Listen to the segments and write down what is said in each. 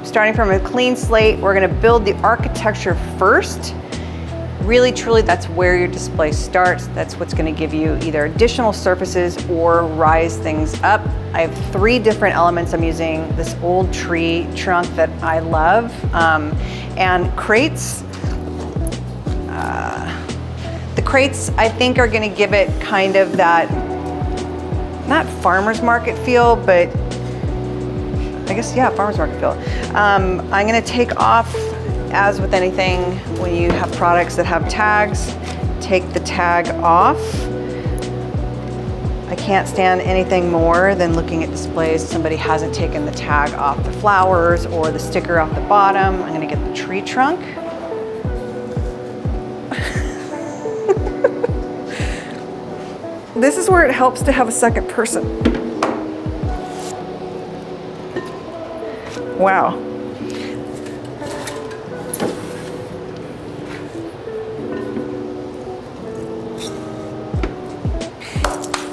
starting from a clean slate. We're gonna build the architecture first. Really, truly, that's where your display starts. That's what's gonna give you either additional surfaces or rise things up. I have 3 different elements. I'm using this old tree trunk that I love, and crates. The crates, I think, are gonna give it kind of that, not farmer's market feel, but I guess, yeah, farmer's market feel. I'm gonna take off, as with anything, when you have products that have tags, take the tag off. I can't stand anything more than looking at displays. Somebody hasn't taken the tag off the flowers or the sticker off the bottom. I'm gonna get the tree trunk. This is where it helps to have a second person. Wow.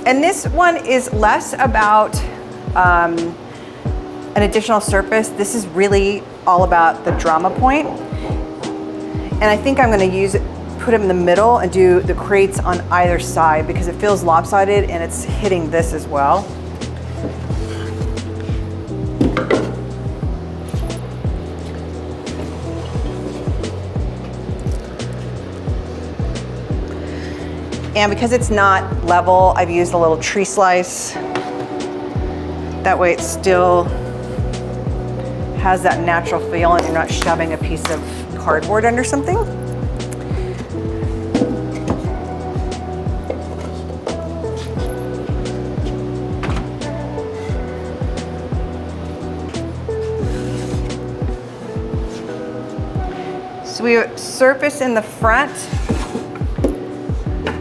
And this one is less about an additional surface. This is really all about the drama point. And I think I'm gonna put them in the middle and do the crates on either side because it feels lopsided and it's hitting this as well. And because it's not level, I've used a little tree slice. That way it still has that natural feel and you're not shoving a piece of cardboard under something. So we have surface in the front.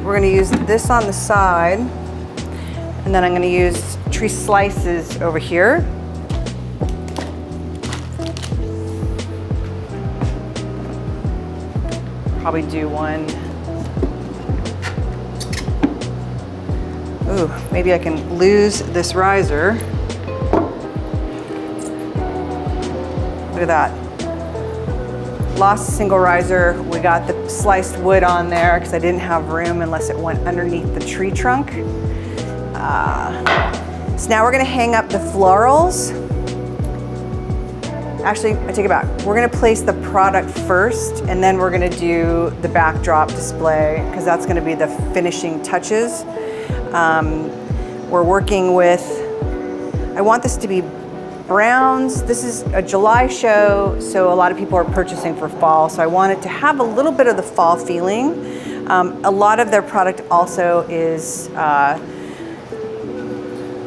We're gonna use this on the side, and then I'm gonna use tree slices over here. Probably do one. Ooh, maybe I can lose this riser. Look at that. Lost a single riser. We got the sliced wood on there because I didn't have room unless it went underneath the tree trunk. So now we're gonna hang up the florals. Actually, I take it back. We're gonna place the product first and then we're gonna do the backdrop display because that's gonna be the finishing touches. We're working with, I want this to be browns. This is a July show, so a lot of people are purchasing for fall, so I want it to have a little bit of the fall feeling. A lot of their product also is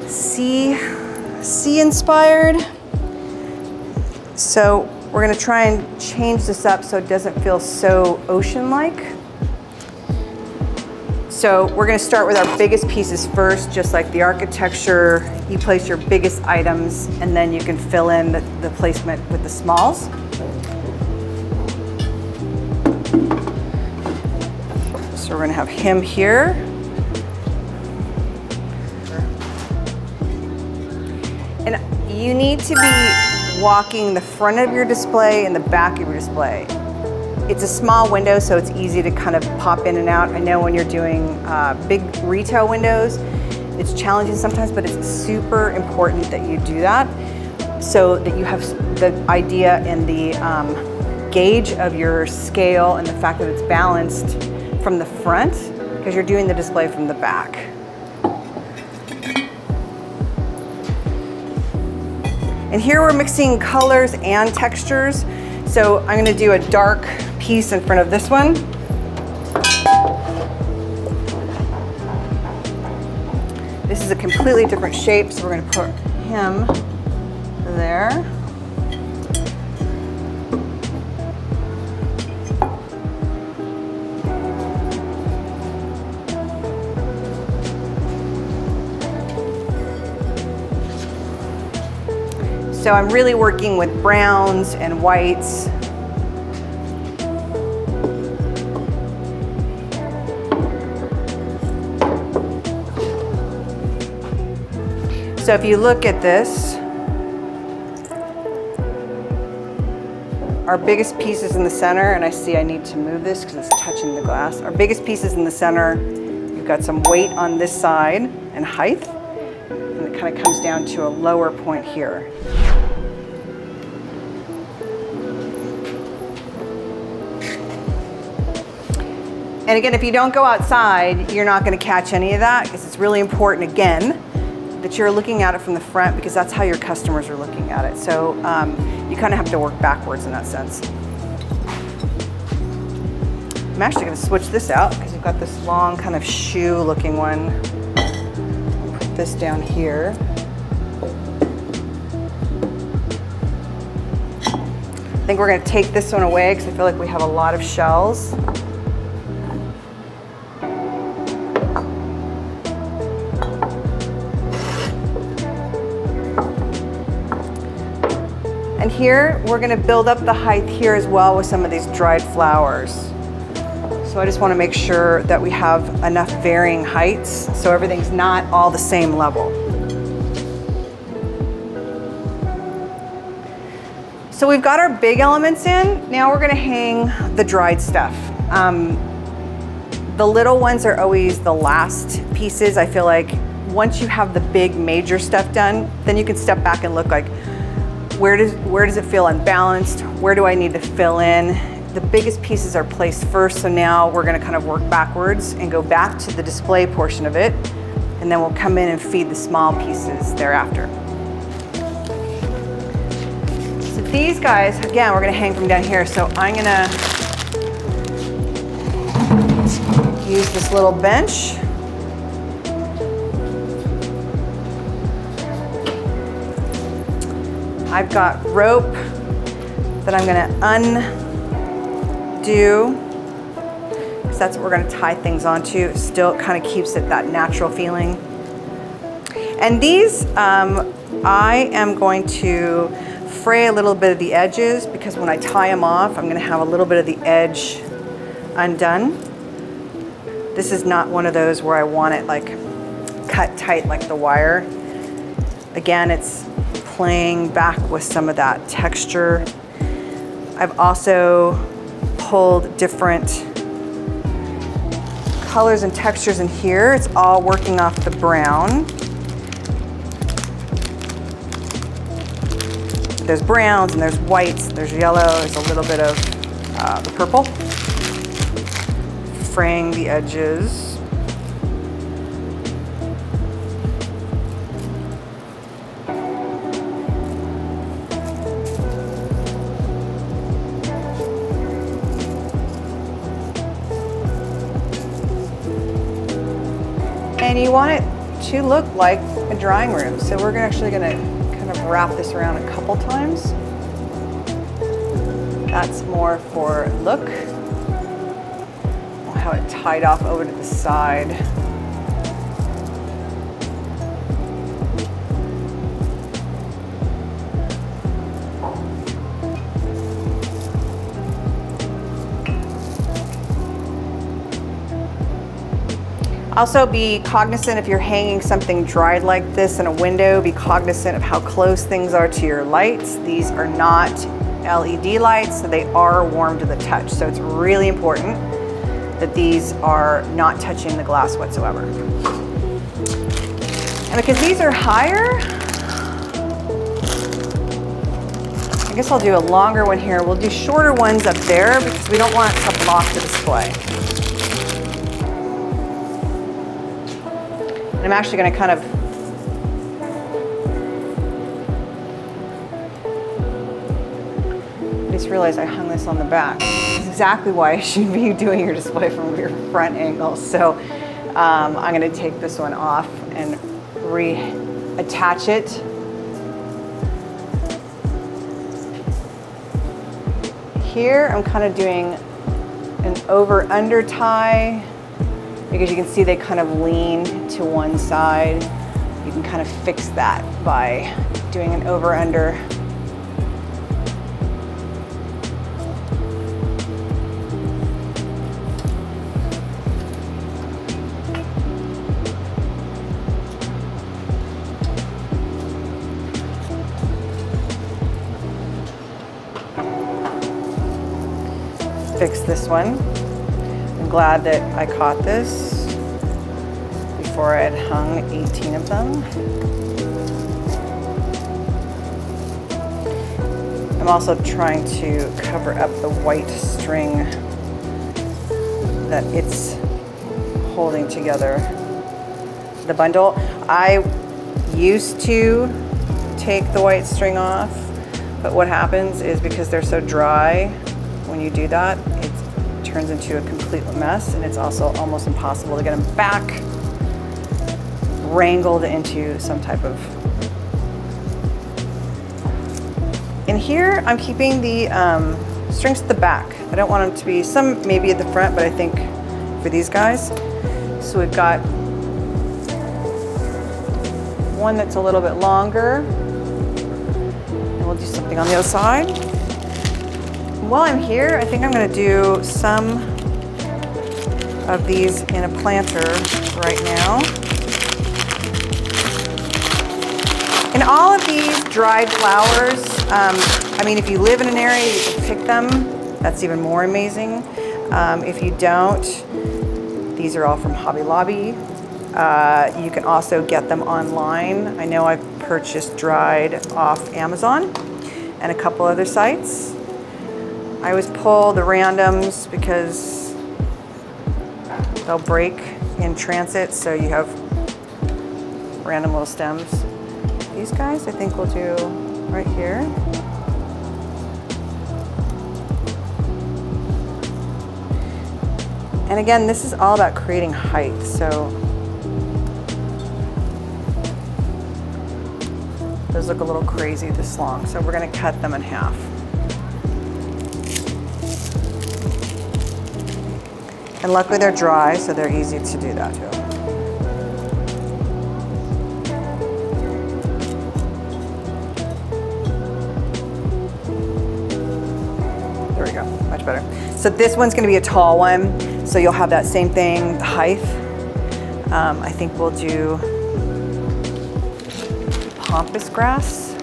sea inspired. So we're gonna try and change this up so it doesn't feel so ocean-like. So we're gonna start with our biggest pieces first, just like the architecture. You place your biggest items and then you can fill in the placement with the smalls. So we're gonna have him here. And you need to be walking the front of your display and the back of your display. It's a small window, so it's easy to kind of pop in and out. I know when you're doing big retail windows, it's challenging sometimes, but it's super important that you do that so that you have the idea and the gauge of your scale and the fact that it's balanced from the front because you're doing the display from the back. And here we're mixing colors and textures. So I'm gonna do a dark piece in front of this one. This is a completely different shape, so we're gonna put him there. So I'm really working with browns and whites. So if you look at this, our biggest pieces in the center, and I see I need to move this because it's touching the glass. Our biggest pieces in the center, you've got some weight on this side and height, and it kind of comes down to a lower point here. And again, if you don't go outside, you're not going to catch any of that, because it's really important, again, that you're looking at it from the front, because that's how your customers are looking at it. So you kind of have to work backwards in that sense. I'm actually going to switch this out because you've got this long kind of shoe looking one. Put this down here. I think we're going to take this one away because I feel like we have a lot of shells. And here, we're gonna build up the height here as well with some of these dried flowers. So I just wanna make sure that we have enough varying heights so everything's not all the same level. So we've got our big elements in. Now we're gonna hang the dried stuff. The little ones are always the last pieces. I feel like once you have the big major stuff done, then you can step back and look like, where does it feel unbalanced? Where do I need to fill in? The biggest pieces are placed first, so now we're gonna kind of work backwards and go back to the display portion of it, and then we'll come in and feed the small pieces thereafter. So these guys, again, we're gonna hang from down here, so I'm gonna use this little bench. I've got rope that I'm gonna undo, because that's what we're gonna tie things onto. Still kind of keeps it that natural feeling. And these, I am going to fray a little bit of the edges, because when I tie them off, I'm gonna have a little bit of the edge undone. This is not one of those where I want it like cut tight like the wire. Again, it's playing back with some of that texture. I've also pulled different colors and textures in here. It's all working off the brown. There's browns and there's whites, there's yellow, there's a little bit of the purple. Fraying the edges. And you want it to look like a drawing room. So we're actually gonna kind of wrap this around a couple times. That's more for look. We'll have it tied off over to the side. Also be cognizant if you're hanging something dried like this in a window, be cognizant of how close things are to your lights. These are not LED lights, so they are warm to the touch. So it's really important that these are not touching the glass whatsoever. And because these are higher, I guess I'll do a longer one here. We'll do shorter ones up there because we don't want it to block the display. And I'm actually going to kind of I just realized I hung this on the back. It's exactly why you should be doing your display from your front angle. So I'm going to take this one off and reattach it. Here I'm kind of doing an over-under tie, because you can see they kind of lean to one side. You can kind of fix that by doing an over-under. fix this one. I'm glad that I caught this before I had hung 18 of them. I'm also trying to cover up the white string that it's holding together the bundle. I used to take the white string off, but what happens is because they're so dry, when you do that, it turns into a complete mess, and it's also almost impossible to get them back wrangled into some type of. In here, I'm keeping the strings at the back. I don't want them to be, some maybe at the front, but I think for these guys. So we've got one that's a little bit longer, and we'll do something on the other side. While I'm here, I think I'm gonna do some of these in a planter right now. And all of these dried flowers, I mean, if you live in an area, you can pick them. That's even more amazing. If you don't, these are all from Hobby Lobby. You can also get them online. I know I've purchased dried off Amazon and a couple other sites. I always pull the randoms because they'll break in transit, so you have random little stems. These guys I think we'll do right here. And again, this is all about creating height, so those look a little crazy this long, so we're gonna cut them in half. And luckily they're dry, so they're easy to do that too. There we go, much better. So this one's gonna be a tall one, so you'll have that same thing, the height. I think we'll do pampas grass.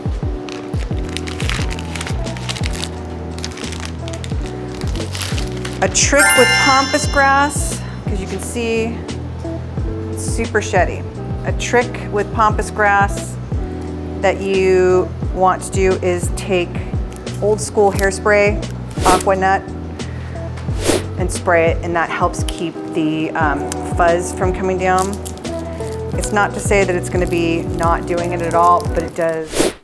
A trick with pampas grass, because you can see it's super sheddy. A trick with pampas grass that you want to do is take old school hairspray, aqua nut, and spray it, and that helps keep the fuzz from coming down. It's not to say that it's going to be not doing it at all, but it does